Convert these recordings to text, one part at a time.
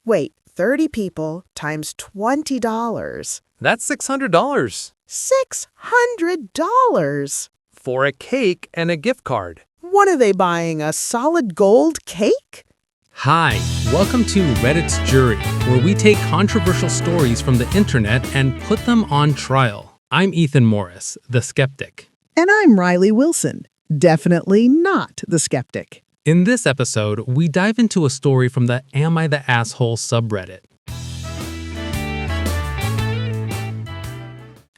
Wait, 30 people times $20. That's $600. $600? For a cake and a gift card. What are they buying, a solid gold cake? Hi, welcome to Reddit's Jury, where we take controversial stories from the internet and put them on trial. I'm Ethan Morris, the skeptic. And I'm Riley Wilson, definitely not the skeptic. In this episode, we dive into a story from the Am I the Asshole subreddit.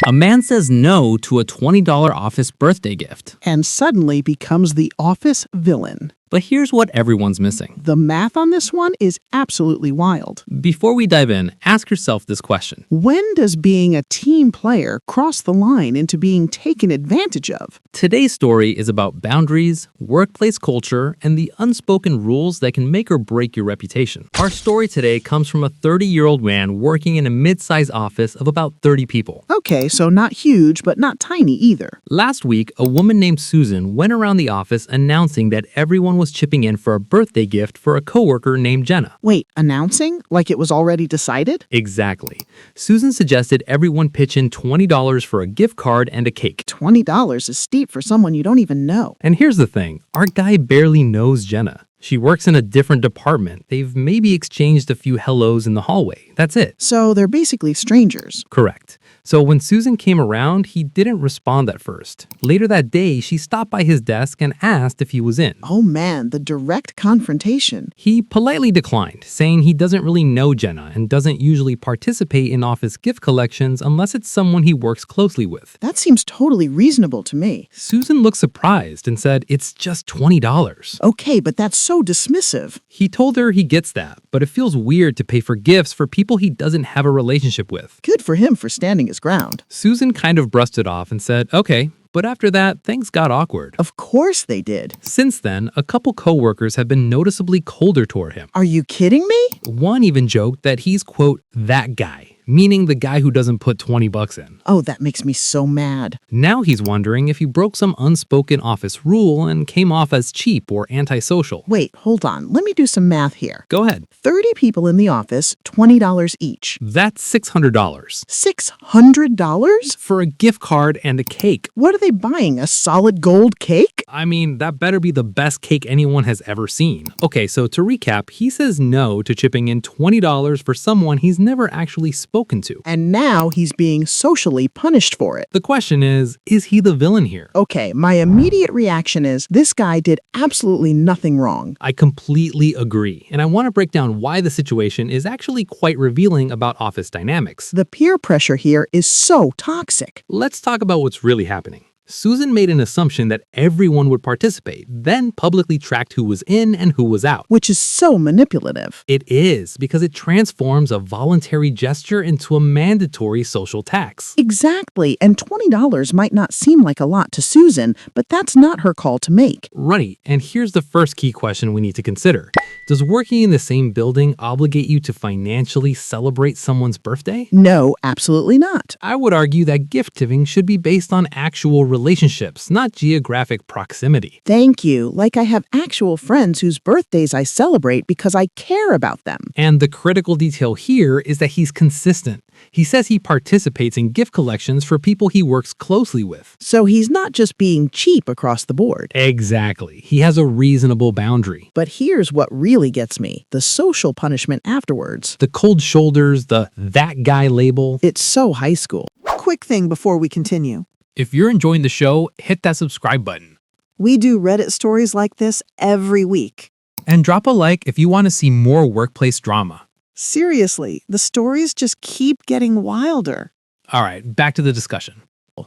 A man says no to a $20 office birthday gift. And suddenly becomes the office villain. But here's what everyone's missing. The math on this one is absolutely wild. Before we dive in, ask yourself this question. When does being a team player cross the line into being taken advantage of? Today's story is about boundaries, workplace culture, and the unspoken rules that can make or break your reputation. Our story today comes from a 30-year-old man working in a mid-sized office of about 30 people. Okay, so not huge, but not tiny either. Last week, a woman named Susan went around the office announcing that everyone was chipping in for a birthday gift for a coworker named Jenna. Wait, announcing? Like it was already decided? Exactly. Susan suggested everyone pitch in $20 for a gift card and a cake. $20 is steep for someone you don't even know. And here's the thing, our guy barely knows Jenna. She works in a different department. They've maybe exchanged a few hellos in the hallway. That's it. So they're basically strangers. Correct. So when Susan came around, he didn't respond at first. Later that day, she stopped by his desk and asked if he was in. Oh man, the direct confrontation. He politely declined, saying he doesn't really know Jenna and doesn't usually participate in office gift collections unless it's someone he works closely with. That seems totally reasonable to me. Susan looked surprised and said, "It's just $20. Okay, but that's so dismissive. He told her he gets that, but it feels weird to pay for gifts for people he doesn't have a relationship with. Good for him for standing his ground. Susan kind of brushed it off and said, okay, but after that, things got awkward. Of course they did. Since then, a couple coworkers have been noticeably colder toward him. Are you kidding me? One even joked that he's, quote, that guy, meaning the guy who doesn't put $20 in. Oh, that makes me so mad. Now he's wondering if he broke some unspoken office rule and came off as cheap or antisocial. Wait, hold on. Let me do some math here. Go ahead. 30 people in the office, $20 each. That's $600. $600? For a gift card and a cake. What are they buying, a solid gold cake? I mean, that better be the best cake anyone has ever seen. Okay, so to recap, he says no to chipping in $20 for someone he's never actually spoken to. And now he's being socially punished for it. The question is he the villain here? Okay, my immediate reaction is this guy did absolutely nothing wrong. I completely agree, and I want to break down why the situation is actually quite revealing about office dynamics. The peer pressure here is so toxic. Let's talk about what's really happening. Susan made an assumption that everyone would participate, then publicly tracked who was in and who was out. Which is so manipulative. It is, because it transforms a voluntary gesture into a mandatory social tax. Exactly, and $20 might not seem like a lot to Susan, but that's not her call to make. Right, and here's the first key question we need to consider. Does working in the same building obligate you to financially celebrate someone's birthday? No, absolutely not. I would argue that gift giving should be based on actual relationships, not geographic proximity. Thank you. Like I have actual friends whose birthdays I celebrate because I care about them. And the critical detail here is that he's consistent. He says he participates in gift collections for people he works closely with. So he's not just being cheap across the board. Exactly. He has a reasonable boundary. But here's what really gets me. The social punishment afterwards. The cold shoulders, the that guy label. It's so high school. Quick thing before we continue. If you're enjoying the show, hit that subscribe button. We do Reddit stories like this every week. And drop a like if you want to see more workplace drama. Seriously, the stories just keep getting wilder. All right, back to the discussion.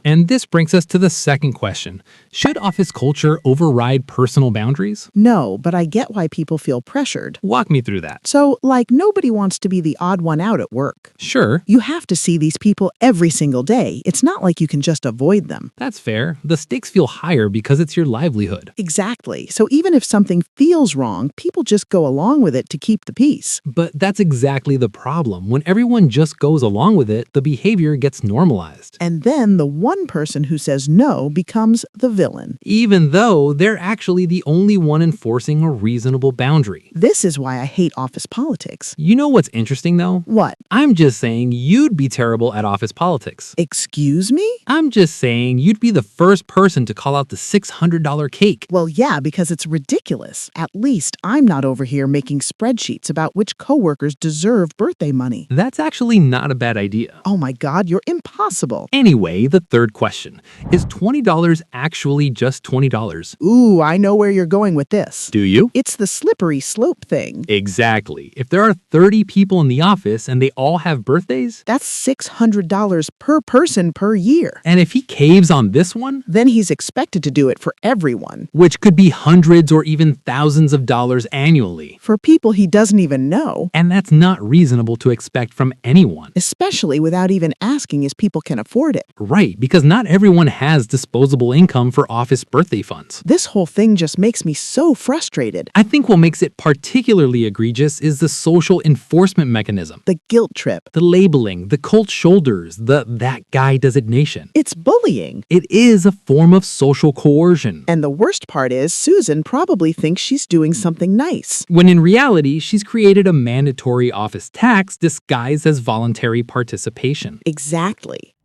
And this brings us to the second question. Should office culture override personal boundaries? No, but I get why people feel pressured. Walk me through that. So, like, nobody wants to be the odd one out at work. Sure. You have to see these people every single day. It's not like you can just avoid them. That's fair. The stakes feel higher because it's your livelihood. Exactly. So even if something feels wrong, people just go along with it to keep the peace. But that's exactly the problem. When everyone just goes along with it, the behavior gets normalized. And then the one person who says no becomes the villain. Even though they're actually the only one enforcing a reasonable boundary. This is why I hate office politics. You know what's interesting though? What? I'm just saying you'd be terrible at office politics. Excuse me? I'm just saying you'd be the first person to call out the $600 cake. Well, yeah, because it's ridiculous. At least I'm not over here making spreadsheets about which coworkers deserve birthday money. That's actually not a bad idea. Oh my God, you're impossible. Anyway, the third question. Is $20 actually just $20? Ooh, I know where you're going with this. Do you? It's the slippery slope thing. Exactly. If there are 30 people in the office and they all have birthdays, That's $600 per person per year. and if he caves on this one, Then he's expected to do it for everyone. which could be hundreds or even thousands of dollars annually, For people he doesn't even know. and that's not reasonable to expect from anyone. Especially without even asking if people can afford it. Right, because not everyone has disposable income for office birthday funds. This whole thing just makes me so frustrated. I think what makes it particularly egregious is the social enforcement mechanism. The guilt trip. The labeling, the cold shoulders, the that guy designation. It's bullying. It is a form of social coercion. And the worst part is Susan probably thinks she's doing something nice. When in reality, she's created a mandatory office tax disguised as voluntary participation. Exactly.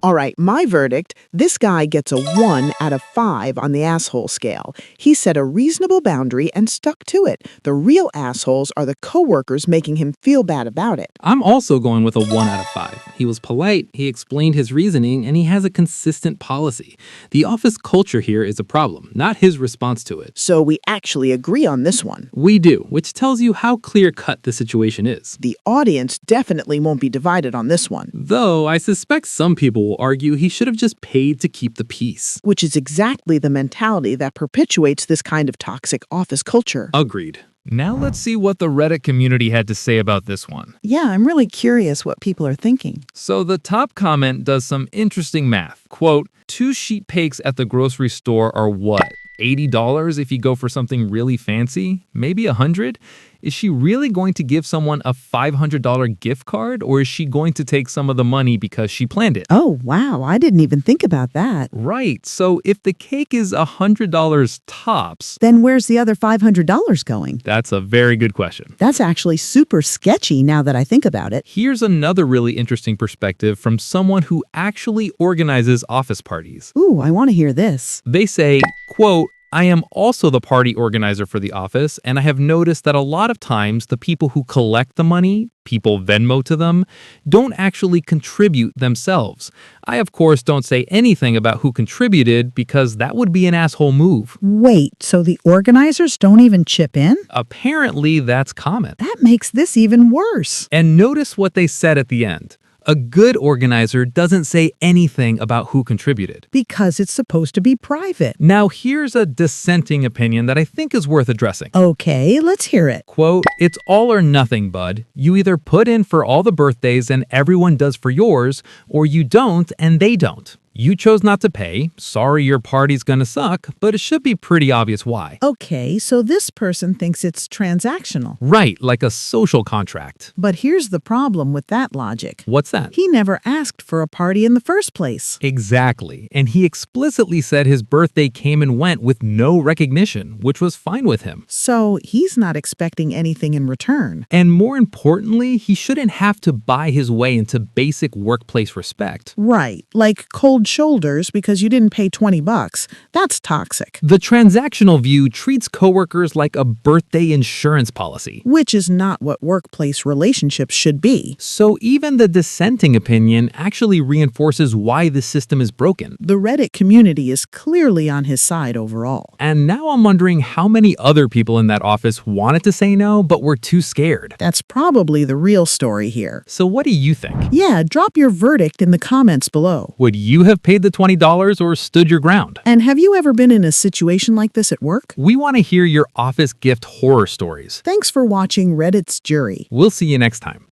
All right, my verdict, this guy gets a 1 out of 5 on the asshole scale. He set a reasonable boundary and stuck to it. The real assholes are the coworkers making him feel bad about it. I'm also going with a 1 out of 5. He was polite, he explained his reasoning, and he has a consistent policy. The office culture here is a problem, not his response to it. So we actually agree on this one. We do, which tells you how clear-cut the situation is. The audience definitely won't be divided on this one, Though I suspect some people will argue he should have just paid to keep the peace. which is exactly the mentality that perpetuates this kind of toxic office culture. Agreed. Now let's see what the Reddit community had to say about this one. Yeah, I'm really curious what people are thinking. So the top comment does some interesting math. Quote, 2 sheet cakes at the grocery store are what? $80 if you go for something really fancy? Maybe $100? Is she really going to give someone a $500 gift card, or is she going to take some of the money because she planned it? Oh, wow. I didn't even think about that. Right, so if the cake is $100 tops, Then where's the other $500 going? that's a very good question. That's actually super sketchy now that I think about it. Here's another really interesting perspective from someone who actually organizes office parties. Ooh, I want to hear this. They say, quote, I am also the party organizer for the office, and I have noticed that a lot of times the people who collect the money, people Venmo to them, don't actually contribute themselves. I, of course, don't say anything about who contributed because that would be an asshole move. Wait, so the organizers don't even chip in? Apparently, that's common. That makes this even worse. And notice what they said at the end. A good organizer doesn't say anything about who contributed. Because it's supposed to be private. Now, here's a dissenting opinion that I think is worth addressing. Okay, let's hear it. Quote, it's all or nothing, bud. You either put in for all the birthdays and everyone does for yours, or you don't and they don't. You chose not to pay. Sorry your party's gonna suck, but it should be pretty obvious why. Okay, so this person thinks it's transactional. Right, like a social contract. But here's the problem with that logic. What's that? He never asked for a party in the first place. Exactly. And he explicitly said his birthday came and went with no recognition, which was fine with him. So he's not expecting anything in return. And more importantly, he shouldn't have to buy his way into basic workplace respect. Right, like cold shoulders because you didn't pay $20. That's toxic. The transactional view treats coworkers like a birthday insurance policy. Which is not what workplace relationships should be. So even the dissenting opinion actually reinforces why the system is broken. The Reddit community is clearly on his side overall. And now I'm wondering how many other people in that office wanted to say no, but were too scared. That's probably the real story here. So what do you think? Yeah, drop your verdict in the comments below. Would you have paid the $20 or stood your ground? And have you ever been in a situation like this at work? We want to hear your office gift horror stories. Thanks for watching Reddit's Jury. We'll see you next time.